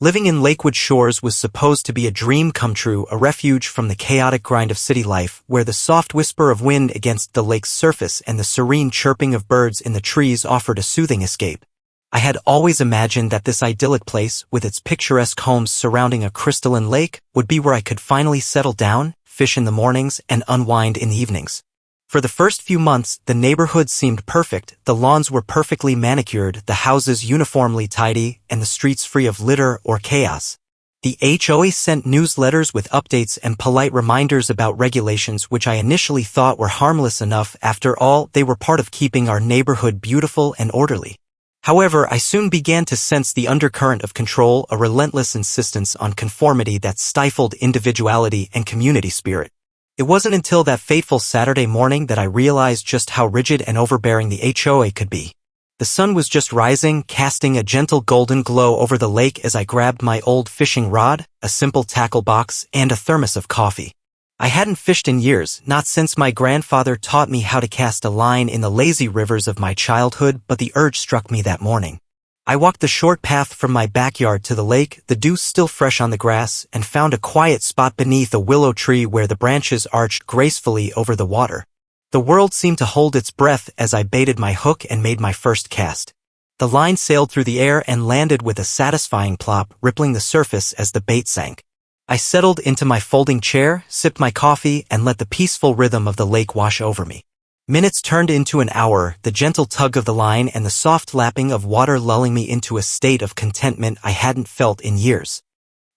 Living in Lakewood Shores was supposed to be a dream come true, a refuge from the chaotic grind of city life, where the soft whisper of wind against the lake's surface and the serene chirping of birds in the trees offered a soothing escape. I had always imagined that this idyllic place, with its picturesque homes surrounding a crystalline lake, would be where I could finally settle down, fish in the mornings, and unwind in the evenings. For the first few months, the neighborhood seemed perfect. The lawns were perfectly manicured, the houses uniformly tidy, and the streets free of litter or chaos. The HOA sent newsletters with updates and polite reminders about regulations which I initially thought were harmless enough. After all, they were part of keeping our neighborhood beautiful and orderly. However, I soon began to sense the undercurrent of control, a relentless insistence on conformity that stifled individuality and community spirit. It wasn't until that fateful Saturday morning that I realized just how rigid and overbearing the HOA could be. The sun was just rising, casting a gentle golden glow over the lake as I grabbed my old fishing rod, a simple tackle box, and a thermos of coffee. I hadn't fished in years, not since my grandfather taught me how to cast a line in the lazy rivers of my childhood, but the urge struck me that morning. I walked the short path from my backyard to the lake, the dew still fresh on the grass, and found a quiet spot beneath a willow tree where the branches arched gracefully over the water. The world seemed to hold its breath as I baited my hook and made my first cast. The line sailed through the air and landed with a satisfying plop, rippling the surface as the bait sank. I settled into my folding chair, sipped my coffee, and let the peaceful rhythm of the lake wash over me. Minutes turned into an hour, the gentle tug of the line and the soft lapping of water lulling me into a state of contentment I hadn't felt in years.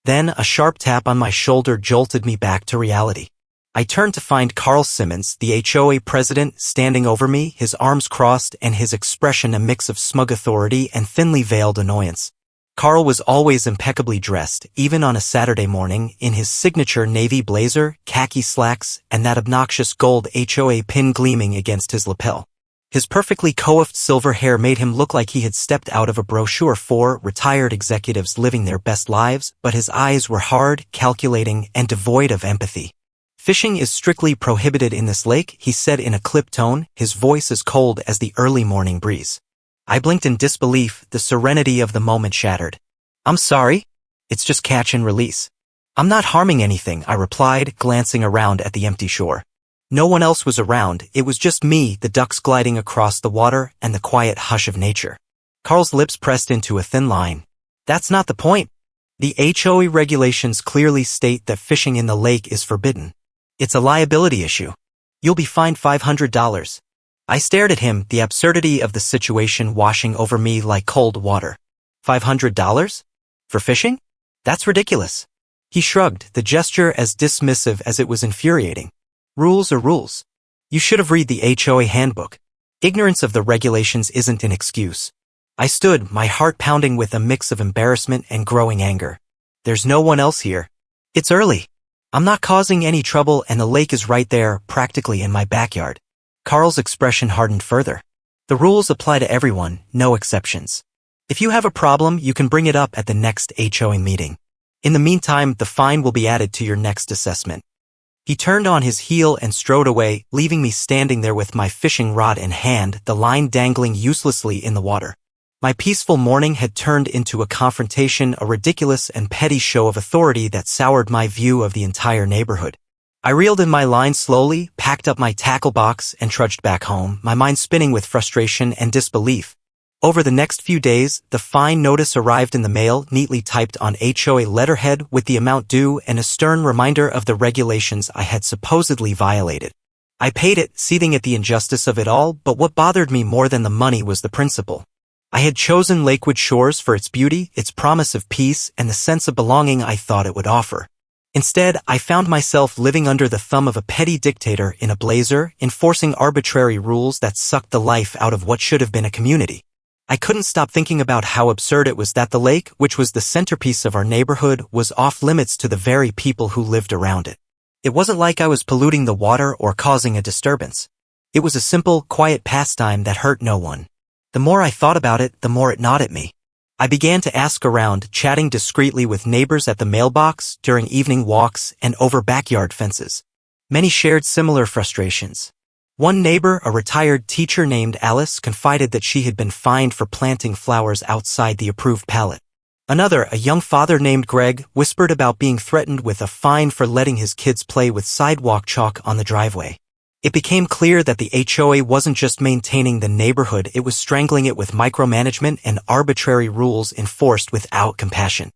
Then a sharp tap on my shoulder jolted me back to reality. I turned to find Carl Simmons, the HOA president, standing over me, his arms crossed and his expression a mix of smug authority and thinly veiled annoyance. Carl was always impeccably dressed, even on a Saturday morning, in his signature navy blazer, khaki slacks, and that obnoxious gold HOA pin gleaming against his lapel. His perfectly coiffed silver hair made him look like he had stepped out of a brochure for retired executives living their best lives, but his eyes were hard, calculating, and devoid of empathy. "Fishing is strictly prohibited in this lake," he said in a clipped tone, his voice as cold as the early morning breeze. I blinked in disbelief, the serenity of the moment shattered. "I'm sorry? It's just catch and release." "I'm not harming anything," I replied, glancing around at the empty shore. No one else was around, it was just me, the ducks gliding across the water, and the quiet hush of nature. Carl's lips pressed into a thin line. "That's not the point. The HOA regulations clearly state that fishing in the lake is forbidden. It's a liability issue. You'll be fined $500. I stared at him, the absurdity of the situation washing over me like cold water. $500? For fishing? That's ridiculous. He shrugged, the gesture as dismissive as it was infuriating. Rules are rules. You should have read the HOA handbook. Ignorance of the regulations isn't an excuse. I stood, my heart pounding with a mix of embarrassment and growing anger. There's no one else here. It's early. I'm not causing any trouble and the lake is right there, practically in my backyard. Carl's expression hardened further. The rules apply to everyone, no exceptions. If you have a problem, you can bring it up at the next HOA meeting. In the meantime, the fine will be added to your next assessment. He turned on his heel and strode away, leaving me standing there with my fishing rod in hand, the line dangling uselessly in the water. My peaceful morning had turned into a confrontation, a ridiculous and petty show of authority that soured my view of the entire neighborhood. I reeled in my line slowly, packed up my tackle box, and trudged back home, my mind spinning with frustration and disbelief. Over the next few days, the fine notice arrived in the mail, neatly typed on HOA letterhead with the amount due and a stern reminder of the regulations I had supposedly violated. I paid it, seething at the injustice of it all, but what bothered me more than the money was the principle. I had chosen Lakewood Shores for its beauty, its promise of peace, and the sense of belonging I thought it would offer. Instead, I found myself living under the thumb of a petty dictator in a blazer, enforcing arbitrary rules that sucked the life out of what should have been a community. I couldn't stop thinking about how absurd it was that the lake, which was the centerpiece of our neighborhood, was off limits to the very people who lived around it. It wasn't like I was polluting the water or causing a disturbance. It was a simple, quiet pastime that hurt no one. The more I thought about it, the more it gnawed at me. I began to ask around, chatting discreetly with neighbors at the mailbox, during evening walks, and over backyard fences. Many shared similar frustrations. One neighbor, a retired teacher named Alice, confided that she had been fined for planting flowers outside the approved pallet. Another, a young father named Greg, whispered about being threatened with a fine for letting his kids play with sidewalk chalk on the driveway. It became clear that the HOA wasn't just maintaining the neighborhood, it was strangling it with micromanagement and arbitrary rules enforced without compassion.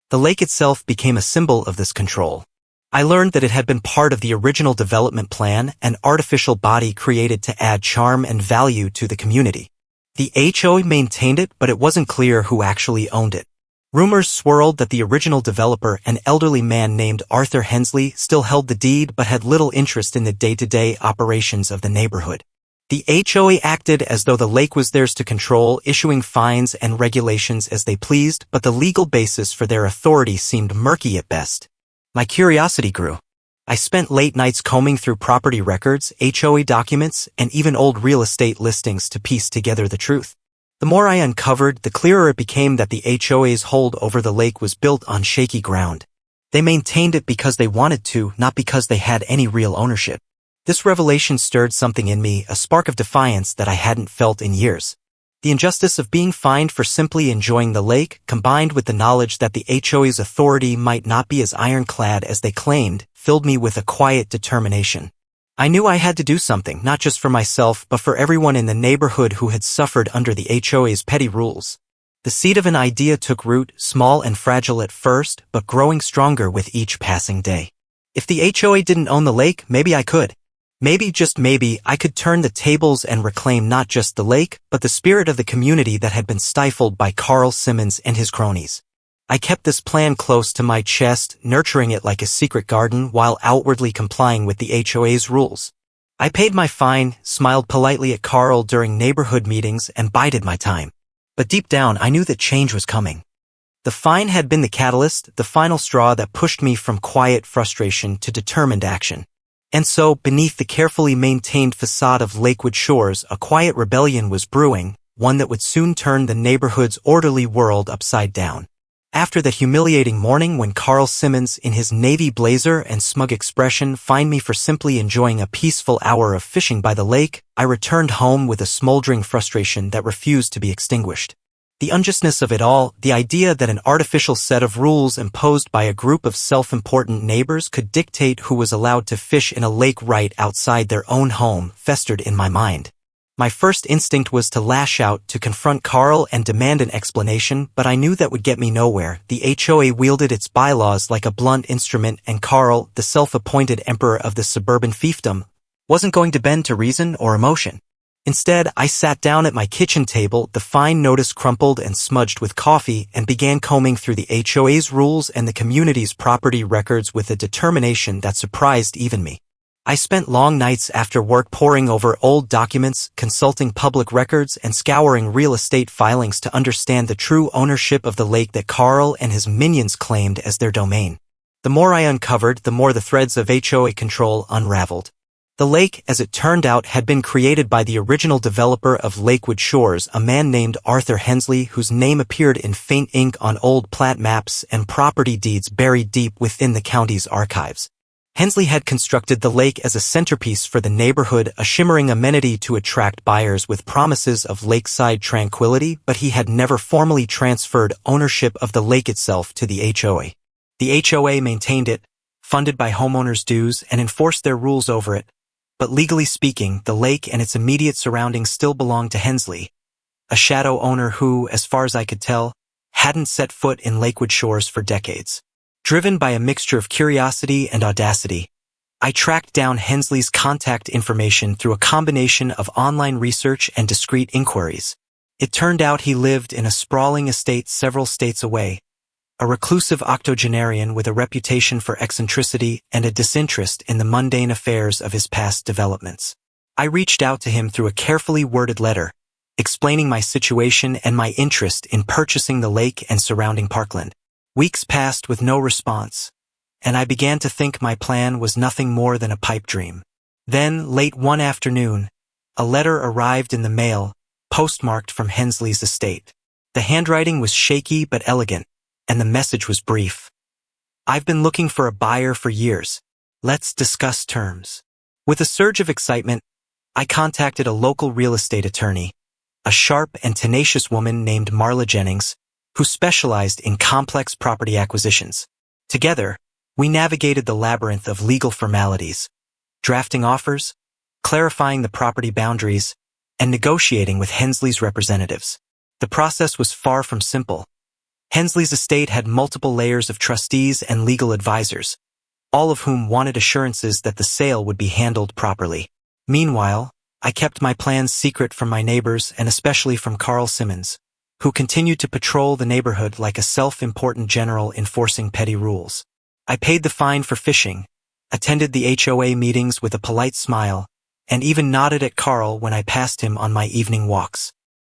The lake itself became a symbol of this control. I learned that it had been part of the original development plan, an artificial body created to add charm and value to the community. The HOA maintained it, but it wasn't clear who actually owned it. Rumors swirled that the original developer, an elderly man named Arthur Hensley, still held the deed but had little interest in the day-to-day operations of the neighborhood. The HOA acted as though the lake was theirs to control, issuing fines and regulations as they pleased, but the legal basis for their authority seemed murky at best. My curiosity grew. I spent late nights combing through property records, HOA documents, and even old real estate listings to piece together the truth. The more I uncovered, the clearer it became that the HOA's hold over the lake was built on shaky ground. They maintained it because they wanted to, not because they had any real ownership. This revelation stirred something in me, a spark of defiance that I hadn't felt in years. The injustice of being fined for simply enjoying the lake, combined with the knowledge that the HOA's authority might not be as ironclad as they claimed, filled me with a quiet determination. I knew I had to do something, not just for myself, but for everyone in the neighborhood who had suffered under the HOA's petty rules. The seed of an idea took root, small and fragile at first, but growing stronger with each passing day. If the HOA didn't own the lake, maybe I could. Maybe, just maybe, I could turn the tables and reclaim not just the lake, but the spirit of the community that had been stifled by Carl Simmons and his cronies. I kept this plan close to my chest, nurturing it like a secret garden while outwardly complying with the HOA's rules. I paid my fine, smiled politely at Carl during neighborhood meetings, and bided my time. But deep down, I knew that change was coming. The fine had been the catalyst, the final straw that pushed me from quiet frustration to determined action. And so, beneath the carefully maintained facade of Lakewood Shores, a quiet rebellion was brewing, one that would soon turn the neighborhood's orderly world upside down. After that humiliating morning when Carl Simmons, in his navy blazer and smug expression, fined me for simply enjoying a peaceful hour of fishing by the lake, I returned home with a smoldering frustration that refused to be extinguished. The unjustness of it all, the idea that an artificial set of rules imposed by a group of self-important neighbors could dictate who was allowed to fish in a lake right outside their own home, festered in my mind. My first instinct was to lash out, to confront Carl and demand an explanation, but I knew that would get me nowhere. The HOA wielded its bylaws like a blunt instrument, and Carl, the self-appointed emperor of the suburban fiefdom, wasn't going to bend to reason or emotion. Instead, I sat down at my kitchen table, the fine notice crumpled and smudged with coffee, and began combing through the HOA's rules and the community's property records with a determination that surprised even me. I spent long nights after work poring over old documents, consulting public records, and scouring real estate filings to understand the true ownership of the lake that Carl and his minions claimed as their domain. The more I uncovered, the more the threads of HOA control unraveled. The lake, as it turned out, had been created by the original developer of Lakewood Shores, a man named Arthur Hensley, whose name appeared in faint ink on old plat maps and property deeds buried deep within the county's archives. Hensley had constructed the lake as a centerpiece for the neighborhood, a shimmering amenity to attract buyers with promises of lakeside tranquility, but he had never formally transferred ownership of the lake itself to the HOA. The HOA maintained it, funded by homeowners' dues, and enforced their rules over it. But legally speaking, the lake and its immediate surroundings still belonged to Hensley, a shadow owner who, as far as I could tell, hadn't set foot in Lakewood Shores for decades. Driven by a mixture of curiosity and audacity, I tracked down Hensley's contact information through a combination of online research and discreet inquiries. It turned out he lived in a sprawling estate several states away, a reclusive octogenarian with a reputation for eccentricity and a disinterest in the mundane affairs of his past developments. I reached out to him through a carefully worded letter, explaining my situation and my interest in purchasing the lake and surrounding parkland. Weeks passed with no response, and I began to think my plan was nothing more than a pipe dream. Then, late one afternoon, a letter arrived in the mail, postmarked from Hensley's estate. The handwriting was shaky but elegant, and the message was brief. "I've been looking for a buyer for years. Let's discuss terms." With a surge of excitement, I contacted a local real estate attorney, a sharp and tenacious woman named Marla Jennings, who specialized in complex property acquisitions. Together, we navigated the labyrinth of legal formalities, drafting offers, clarifying the property boundaries, and negotiating with Hensley's representatives. The process was far from simple. Hensley's estate had multiple layers of trustees and legal advisors, all of whom wanted assurances that the sale would be handled properly. Meanwhile, I kept my plans secret from my neighbors and especially from Carl Simmons, who continued to patrol the neighborhood like a self-important general enforcing petty rules. I paid the fine for fishing, attended the HOA meetings with a polite smile, and even nodded at Carl when I passed him on my evening walks.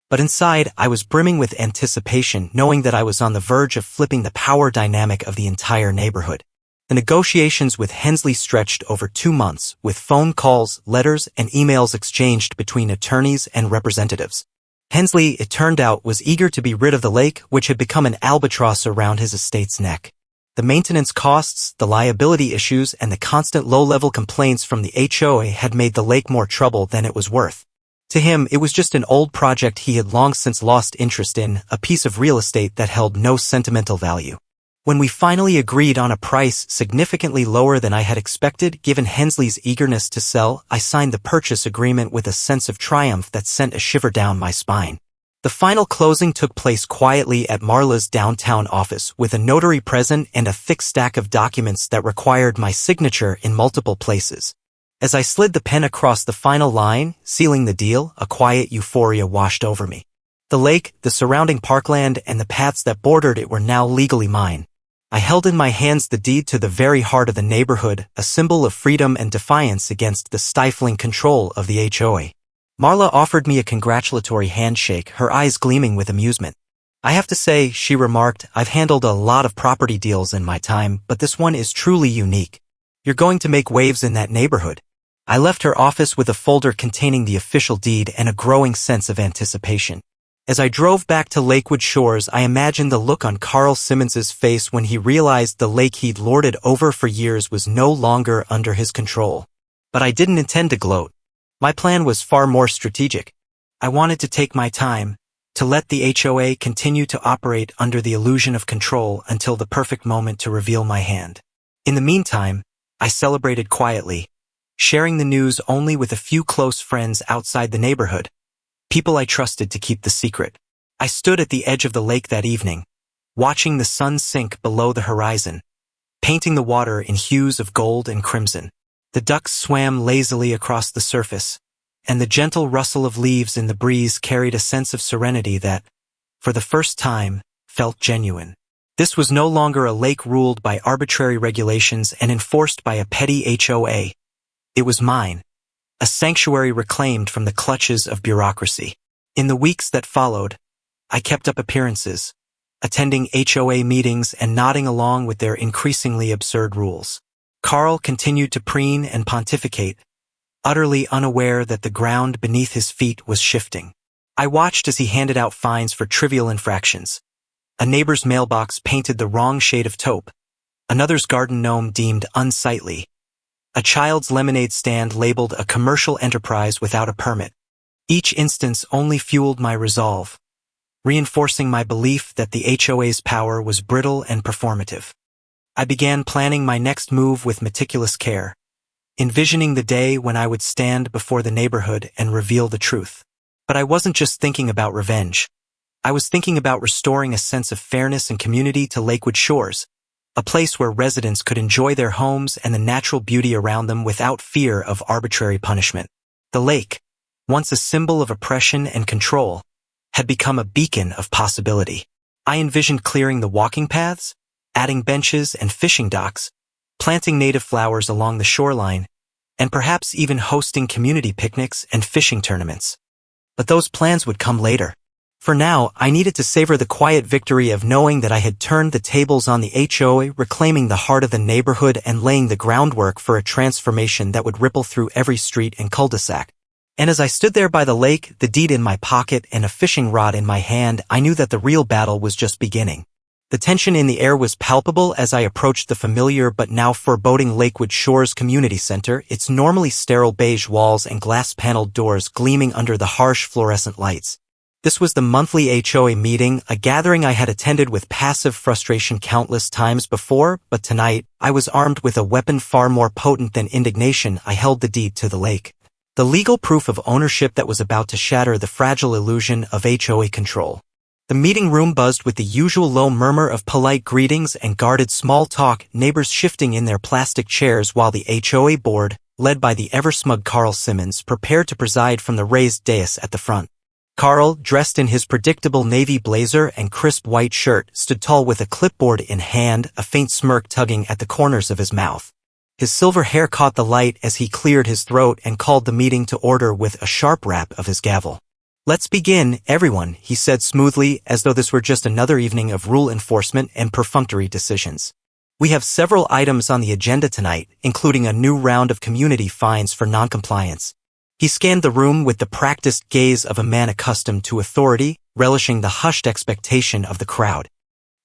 But inside, I was brimming with anticipation, knowing that I was on the verge of flipping the power dynamic of the entire neighborhood. The negotiations with Hensley stretched over 2 months, with phone calls, letters, and emails exchanged between attorneys and representatives. Hensley, it turned out, was eager to be rid of the lake, which had become an albatross around his estate's neck. The maintenance costs, the liability issues, and the constant low-level complaints from the HOA had made the lake more trouble than it was worth. To him, it was just an old project he had long since lost interest in, a piece of real estate that held no sentimental value. When we finally agreed on a price significantly lower than I had expected, given Hensley's eagerness to sell, I signed the purchase agreement with a sense of triumph that sent a shiver down my spine. The final closing took place quietly at Marla's downtown office, with a notary present and a thick stack of documents that required my signature in multiple places. As I slid the pen across the final line, sealing the deal, a quiet euphoria washed over me. The lake, the surrounding parkland, and the paths that bordered it were now legally mine. I held in my hands the deed to the very heart of the neighborhood, a symbol of freedom and defiance against the stifling control of the HOA. Marla offered me a congratulatory handshake, her eyes gleaming with amusement. "I have to say," she remarked, "I've handled a lot of property deals in my time, but this one is truly unique. You're going to make waves in that neighborhood." I left her office with a folder containing the official deed and a growing sense of anticipation. As I drove back to Lakewood Shores, I imagined the look on Carl Simmons's face when he realized the lake he'd lorded over for years was no longer under his control. But I didn't intend to gloat. My plan was far more strategic. I wanted to take my time, to let the HOA continue to operate under the illusion of control until the perfect moment to reveal my hand. In the meantime, I celebrated quietly, sharing the news only with a few close friends outside the neighborhood, people I trusted to keep the secret. I stood at the edge of the lake that evening, watching the sun sink below the horizon, painting the water in hues of gold and crimson. The ducks swam lazily across the surface, and the gentle rustle of leaves in the breeze carried a sense of serenity that, for the first time, felt genuine. This was no longer a lake ruled by arbitrary regulations and enforced by a petty HOA. It was mine, a sanctuary reclaimed from the clutches of bureaucracy. In the weeks that followed, I kept up appearances, attending HOA meetings and nodding along with their increasingly absurd rules. Carl continued to preen and pontificate, utterly unaware that the ground beneath his feet was shifting. I watched as he handed out fines for trivial infractions. A neighbor's mailbox painted the wrong shade of taupe, another's garden gnome deemed unsightly, a child's lemonade stand labeled a commercial enterprise without a permit. Each instance only fueled my resolve, reinforcing my belief that the HOA's power was brittle and performative. I began planning my next move with meticulous care, envisioning the day when I would stand before the neighborhood and reveal the truth. But I wasn't just thinking about revenge. I was thinking about restoring a sense of fairness and community to Lakewood Shores, a place where residents could enjoy their homes and the natural beauty around them without fear of arbitrary punishment. The lake, once a symbol of oppression and control, had become a beacon of possibility. I envisioned clearing the walking paths, adding benches and fishing docks, planting native flowers along the shoreline, and perhaps even hosting community picnics and fishing tournaments. But those plans would come later. For now, I needed to savor the quiet victory of knowing that I had turned the tables on the HOA, reclaiming the heart of the neighborhood and laying the groundwork for a transformation that would ripple through every street and cul-de-sac. And as I stood there by the lake, the deed in my pocket and a fishing rod in my hand, I knew that the real battle was just beginning. The tension in the air was palpable as I approached the familiar but now foreboding Lakewood Shores Community Center, its normally sterile beige walls and glass-paneled doors gleaming under the harsh fluorescent lights. This was the monthly HOA meeting, a gathering I had attended with passive frustration countless times before, but tonight, I was armed with a weapon far more potent than indignation. I held the deed to the lake. The legal proof of ownership that was about to shatter the fragile illusion of HOA control. The meeting room buzzed with the usual low murmur of polite greetings and guarded small talk, neighbors shifting in their plastic chairs while the HOA board, led by the ever-smug Carl Simmons, prepared to preside from the raised dais at the front. Carl, dressed in his predictable navy blazer and crisp white shirt, stood tall with a clipboard in hand, a faint smirk tugging at the corners of his mouth. His silver hair caught the light as he cleared his throat and called the meeting to order with a sharp rap of his gavel. "Let's begin, everyone," he said smoothly, as though this were just another evening of rule enforcement and perfunctory decisions. "We have several items on the agenda tonight, including a new round of community fines for noncompliance." He scanned the room with the practiced gaze of a man accustomed to authority, relishing the hushed expectation of the crowd.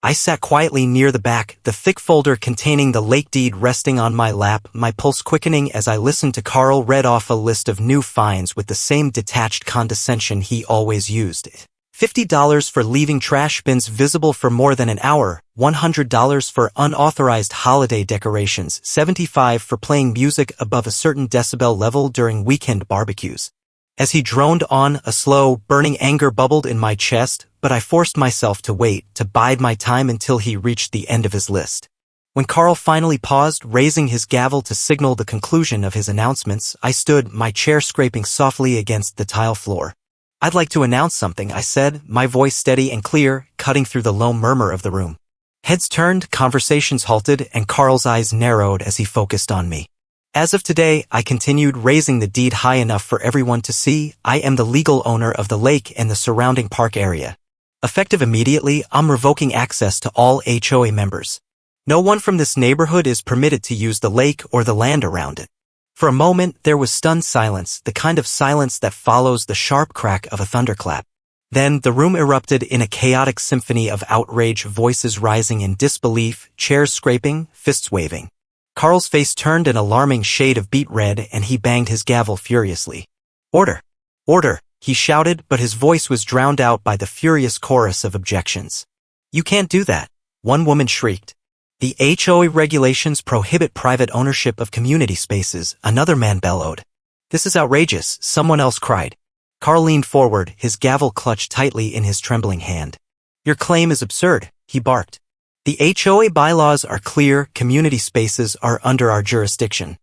I sat quietly near the back, the thick folder containing the lake deed resting on my lap, my pulse quickening as I listened to Carl read off a list of new fines with the same detached condescension he always used. $50 for leaving trash bins visible for more than an hour, $100 for unauthorized holiday decorations, $75 for playing music above a certain decibel level during weekend barbecues. As he droned on, a slow, burning anger bubbled in my chest, but I forced myself to wait, to bide my time until he reached the end of his list. When Carl finally paused, raising his gavel to signal the conclusion of his announcements, I stood, my chair scraping softly against the tile floor. "I'd like to announce something," I said, my voice steady and clear, cutting through the low murmur of the room. Heads turned, conversations halted, and Carl's eyes narrowed as he focused on me. "As of today," I continued, raising the deed high enough for everyone to see, "I am the legal owner of the lake and the surrounding park area. Effective immediately, I'm revoking access to all HOA members. No one from this neighborhood is permitted to use the lake or the land around it." For a moment, there was stunned silence, the kind of silence that follows the sharp crack of a thunderclap. Then, the room erupted in a chaotic symphony of outrage, voices rising in disbelief, chairs scraping, fists waving. Carl's face turned an alarming shade of beet red and he banged his gavel furiously. "Order! Order!" he shouted, but his voice was drowned out by the furious chorus of objections. "You can't do that," one woman shrieked. "The HOA regulations prohibit private ownership of community spaces," another man bellowed. "This is outrageous," someone else cried. Carl leaned forward, his gavel clutched tightly in his trembling hand. "Your claim is absurd," he barked. "The HOA bylaws are clear, community spaces are under our jurisdiction."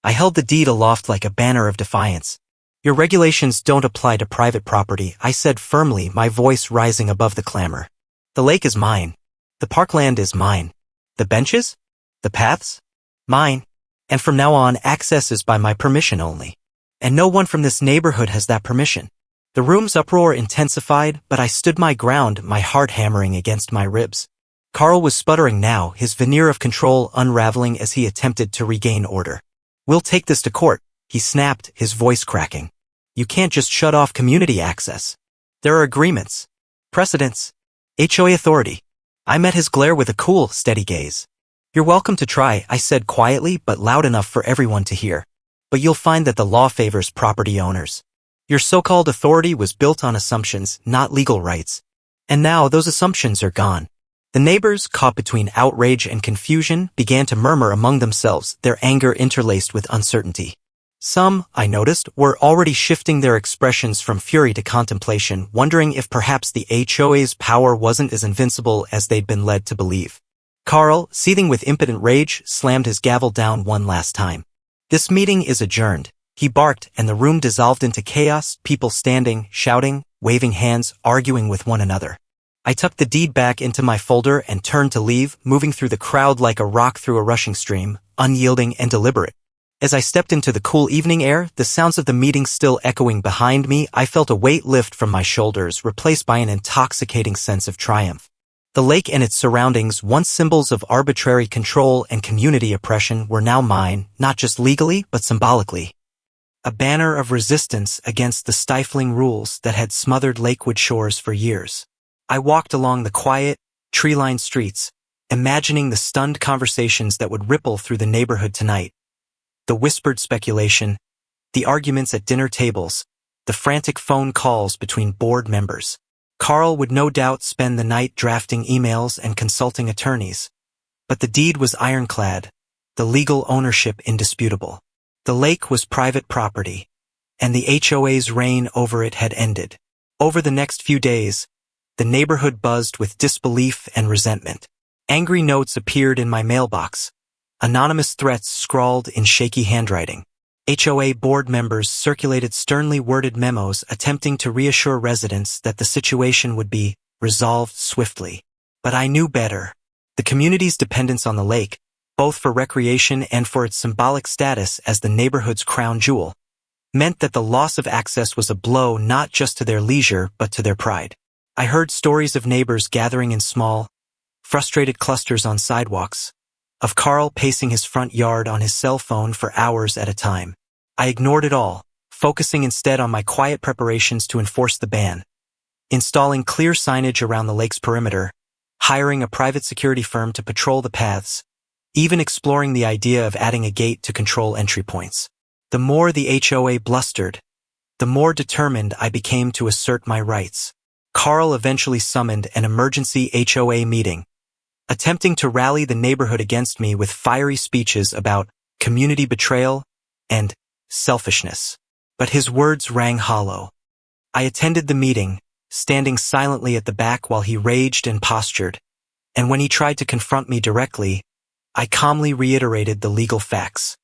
I held the deed aloft like a banner of defiance. "Your regulations don't apply to private property," I said firmly, my voice rising above the clamor. "The lake is mine. The parkland is mine. The benches? The paths? Mine. And from now on, access is by my permission only. And no one from this neighborhood has that permission." The room's uproar intensified, but I stood my ground, my heart hammering against my ribs. Carl was sputtering now, his veneer of control unraveling as he attempted to regain order. "We'll take this to court," he snapped, his voice cracking. "You can't just shut off community access. There are agreements. Precedents. HOA authority." I met his glare with a cool, steady gaze. "You're welcome to try," I said quietly but loud enough for everyone to hear. "But you'll find that the law favors property owners. Your so-called authority was built on assumptions, not legal rights. And now those assumptions are gone." The neighbors, caught between outrage and confusion, began to murmur among themselves, their anger interlaced with uncertainty. Some, I noticed, were already shifting their expressions from fury to contemplation, wondering if perhaps the HOA's power wasn't as invincible as they'd been led to believe. Carl, seething with impotent rage, slammed his gavel down one last time. "This meeting is adjourned," he barked, and the room dissolved into chaos, people standing, shouting, waving hands, arguing with one another. I tucked the deed back into my folder and turned to leave, moving through the crowd like a rock through a rushing stream, unyielding and deliberate. As I stepped into the cool evening air, the sounds of the meeting still echoing behind me, I felt a weight lift from my shoulders, replaced by an intoxicating sense of triumph. The lake and its surroundings, once symbols of arbitrary control and community oppression, were now mine, not just legally, but symbolically. A banner of resistance against the stifling rules that had smothered Lakewood shores for years. I walked along the quiet, tree-lined streets, imagining the stunned conversations that would ripple through the neighborhood tonight. The whispered speculation, the arguments at dinner tables, the frantic phone calls between board members. Carl would no doubt spend the night drafting emails and consulting attorneys. But the deed was ironclad, the legal ownership indisputable. The lake was private property, and the HOA's reign over it had ended. Over the next few days, the neighborhood buzzed with disbelief and resentment. Angry notes appeared in my mailbox, anonymous threats scrawled in shaky handwriting. HOA board members circulated sternly worded memos attempting to reassure residents that the situation would be resolved swiftly. But I knew better. The community's dependence on the lake, both for recreation and for its symbolic status as the neighborhood's crown jewel, meant that the loss of access was a blow not just to their leisure but to their pride. I heard stories of neighbors gathering in small, frustrated clusters on sidewalks, of Carl pacing his front yard on his cell phone for hours at a time. I ignored it all, focusing instead on my quiet preparations to enforce the ban. Installing clear signage around the lake's perimeter, hiring a private security firm to patrol the paths, even exploring the idea of adding a gate to control entry points. The more the HOA blustered, the more determined I became to assert my rights. Carl eventually summoned an emergency HOA meeting, attempting to rally the neighborhood against me with fiery speeches about community betrayal and selfishness. But his words rang hollow. I attended the meeting, standing silently at the back while he raged and postured, and when he tried to confront me directly, I calmly reiterated the legal facts.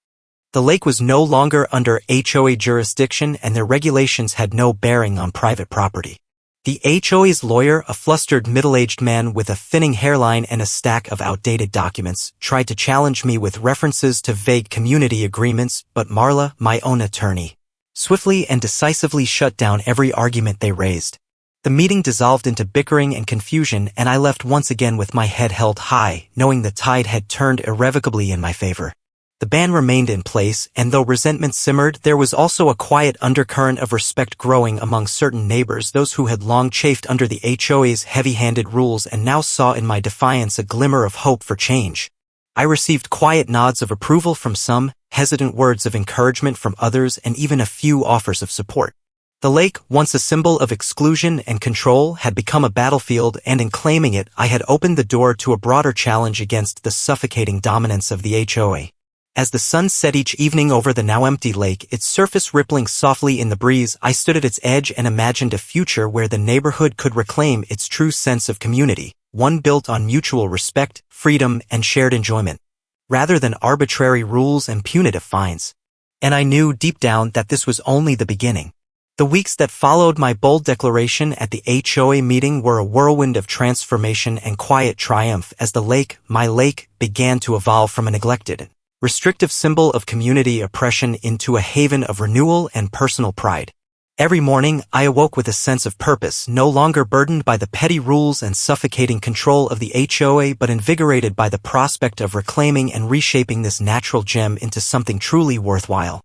The lake was no longer under HOA jurisdiction and their regulations had no bearing on private property. The HOA's lawyer, a flustered middle-aged man with a thinning hairline and a stack of outdated documents, tried to challenge me with references to vague community agreements, but Marla, my own attorney, swiftly and decisively shut down every argument they raised. The meeting dissolved into bickering and confusion, and I left once again with my head held high, knowing the tide had turned irrevocably in my favor. The ban remained in place, and though resentment simmered, there was also a quiet undercurrent of respect growing among certain neighbors, those who had long chafed under the HOA's heavy-handed rules and now saw in my defiance a glimmer of hope for change. I received quiet nods of approval from some, hesitant words of encouragement from others, and even a few offers of support. The lake, once a symbol of exclusion and control, had become a battlefield, and in claiming it, I had opened the door to a broader challenge against the suffocating dominance of the HOA. As the sun set each evening over the now empty lake, its surface rippling softly in the breeze, I stood at its edge and imagined a future where the neighborhood could reclaim its true sense of community, one built on mutual respect, freedom, and shared enjoyment, rather than arbitrary rules and punitive fines. And I knew deep down that this was only the beginning. The weeks that followed my bold declaration at the HOA meeting were a whirlwind of transformation and quiet triumph as the lake, my lake, began to evolve from a neglected, restrictive symbol of community oppression into a haven of renewal and personal pride. Every morning, I awoke with a sense of purpose, no longer burdened by the petty rules and suffocating control of the HOA, but invigorated by the prospect of reclaiming and reshaping this natural gem into something truly worthwhile.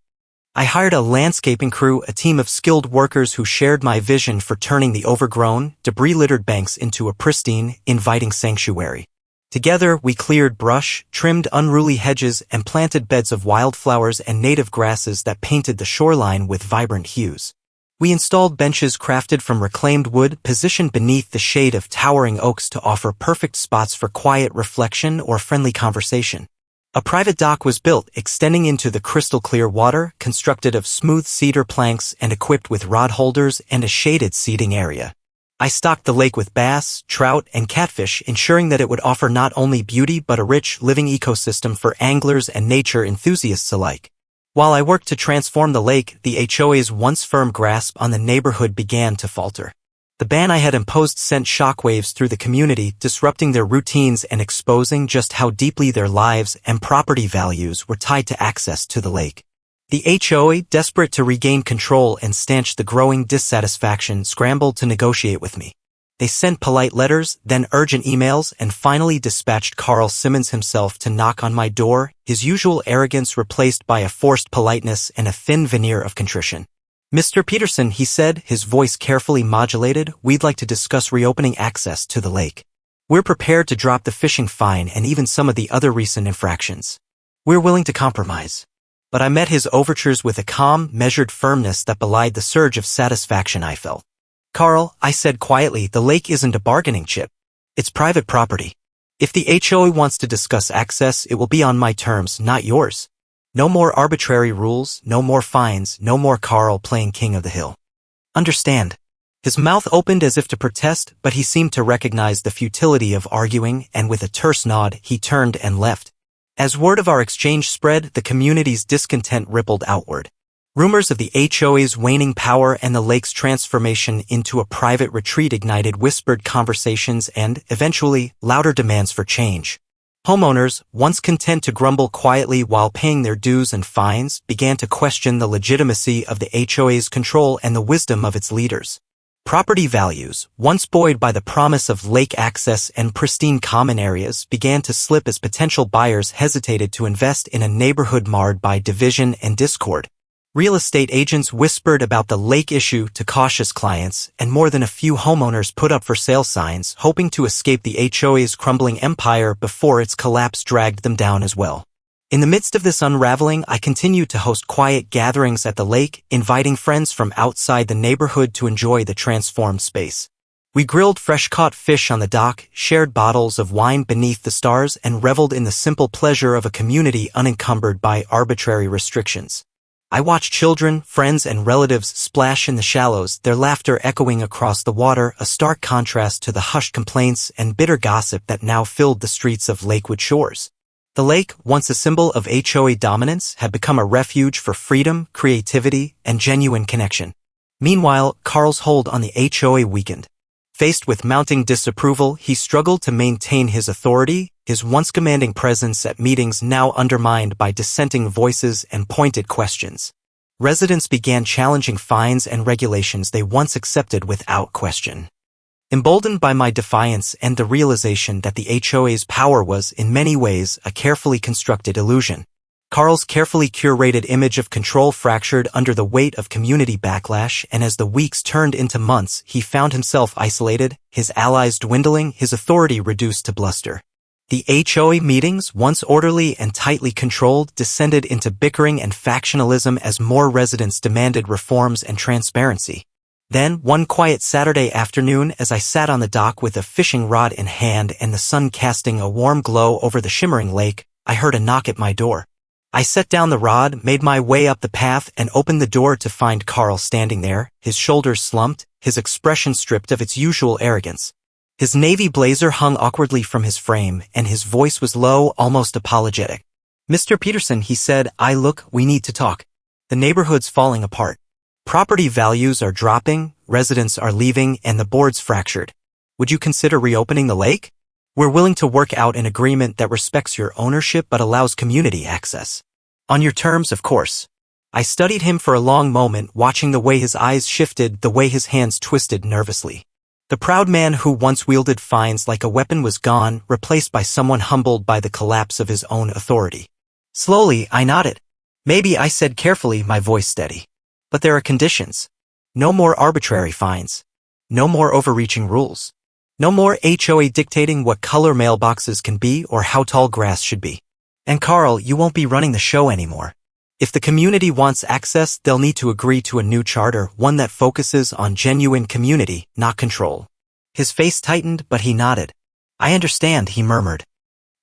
I hired a landscaping crew, a team of skilled workers who shared my vision for turning the overgrown, debris-littered banks into a pristine, inviting sanctuary. Together, we cleared brush, trimmed unruly hedges, and planted beds of wildflowers and native grasses that painted the shoreline with vibrant hues. We installed benches crafted from reclaimed wood, positioned beneath the shade of towering oaks to offer perfect spots for quiet reflection or friendly conversation. A private dock was built, extending into the crystal-clear water, constructed of smooth cedar planks and equipped with rod holders and a shaded seating area. I stocked the lake with bass, trout, and catfish, ensuring that it would offer not only beauty but a rich, living ecosystem for anglers and nature enthusiasts alike. While I worked to transform the lake, the HOA's once firm grasp on the neighborhood began to falter. The ban I had imposed sent shockwaves through the community, disrupting their routines and exposing just how deeply their lives and property values were tied to access to the lake. The HOA, desperate to regain control and stanch the growing dissatisfaction, scrambled to negotiate with me. They sent polite letters, then urgent emails, and finally dispatched Carl Simmons himself to knock on my door, his usual arrogance replaced by a forced politeness and a thin veneer of contrition. "Mr. Peterson," he said, his voice carefully modulated, "we'd like to discuss reopening access to the lake. We're prepared to drop the fishing fine and even some of the other recent infractions. We're willing to compromise. But I met his overtures with a calm, measured firmness that belied the surge of satisfaction I felt. "Carl," I said quietly, "the lake isn't a bargaining chip. It's private property. If the HOA wants to discuss access, it will be on my terms, not yours. No more arbitrary rules, no more fines, no more Carl playing king of the hill. Understand?" His mouth opened as if to protest, but he seemed to recognize the futility of arguing, and with a terse nod, he turned and left. As word of our exchange spread, the community's discontent rippled outward. Rumors of the HOA's waning power and the lake's transformation into a private retreat ignited whispered conversations and, eventually, louder demands for change. Homeowners, once content to grumble quietly while paying their dues and fines, began to question the legitimacy of the HOA's control and the wisdom of its leaders. Property values, once buoyed by the promise of lake access and pristine common areas, began to slip as potential buyers hesitated to invest in a neighborhood marred by division and discord. Real estate agents whispered about the lake issue to cautious clients, and more than a few homeowners put up for sale signs, hoping to escape the HOA's crumbling empire before its collapse dragged them down as well. In the midst of this unraveling, I continued to host quiet gatherings at the lake, inviting friends from outside the neighborhood to enjoy the transformed space. We grilled fresh-caught fish on the dock, shared bottles of wine beneath the stars, and reveled in the simple pleasure of a community unencumbered by arbitrary restrictions. I watched children, friends, and relatives splash in the shallows, their laughter echoing across the water, a stark contrast to the hushed complaints and bitter gossip that now filled the streets of Lakewood shores. The lake, once a symbol of HOA dominance, had become a refuge for freedom, creativity, and genuine connection. Meanwhile, Carl's hold on the HOA weakened. Faced with mounting disapproval, he struggled to maintain his authority, his once commanding presence at meetings now undermined by dissenting voices and pointed questions. Residents began challenging fines and regulations they once accepted without question. Emboldened by my defiance and the realization that the HOA's power was, in many ways, a carefully constructed illusion, Carl's carefully curated image of control fractured under the weight of community backlash, and as the weeks turned into months, he found himself isolated, his allies dwindling, his authority reduced to bluster. The HOA meetings, once orderly and tightly controlled, descended into bickering and factionalism as more residents demanded reforms and transparency. Then, one quiet Saturday afternoon, as I sat on the dock with a fishing rod in hand and the sun casting a warm glow over the shimmering lake, I heard a knock at my door. I set down the rod, made my way up the path, and opened the door to find Carl standing there, his shoulders slumped, his expression stripped of its usual arrogance. His navy blazer hung awkwardly from his frame, and his voice was low, almost apologetic. "Mr. Peterson," he said, "Look, we need to talk. The neighborhood's falling apart. Property values are dropping, residents are leaving, and the board's fractured. Would you consider reopening the lake? We're willing to work out an agreement that respects your ownership but allows community access. On your terms, of course." I studied him for a long moment, watching the way his eyes shifted, the way his hands twisted nervously. The proud man who once wielded fines like a weapon was gone, replaced by someone humbled by the collapse of his own authority. Slowly, I nodded. "Maybe," I said carefully, my voice steady. "But there are conditions. No more arbitrary fines. No more overreaching rules. No more HOA dictating what color mailboxes can be or how tall grass should be. And Carl, you won't be running the show anymore. If the community wants access, they'll need to agree to a new charter, one that focuses on genuine community, not control." His face tightened, but he nodded. "I understand," he murmured.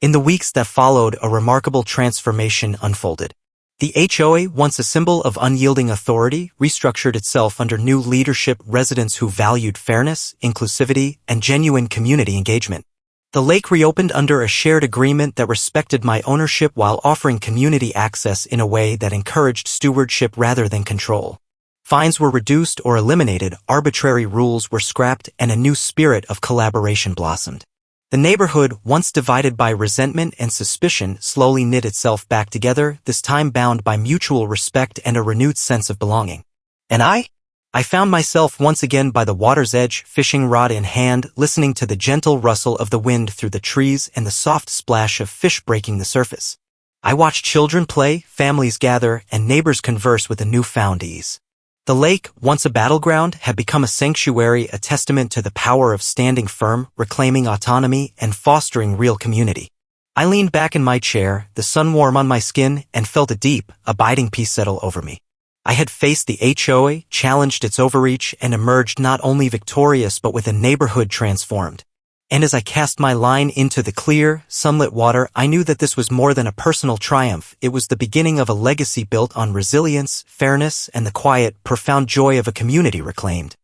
In the weeks that followed, a remarkable transformation unfolded. The HOA, once a symbol of unyielding authority, restructured itself under new leadership, residents who valued fairness, inclusivity, and genuine community engagement. The lake reopened under a shared agreement that respected my ownership while offering community access in a way that encouraged stewardship rather than control. Fines were reduced or eliminated, arbitrary rules were scrapped, and a new spirit of collaboration blossomed. The neighborhood, once divided by resentment and suspicion, slowly knit itself back together, this time bound by mutual respect and a renewed sense of belonging. And I found myself once again by the water's edge, fishing rod in hand, listening to the gentle rustle of the wind through the trees and the soft splash of fish breaking the surface. I watched children play, families gather, and neighbors converse with a newfound ease. The lake, once a battleground, had become a sanctuary, a testament to the power of standing firm, reclaiming autonomy, and fostering real community. I leaned back in my chair, the sun warm on my skin, and felt a deep, abiding peace settle over me. I had faced the HOA, challenged its overreach, and emerged not only victorious but with a neighborhood transformed. And as I cast my line into the clear, sunlit water, I knew that this was more than a personal triumph. It was the beginning of a legacy built on resilience, fairness, and the quiet, profound joy of a community reclaimed.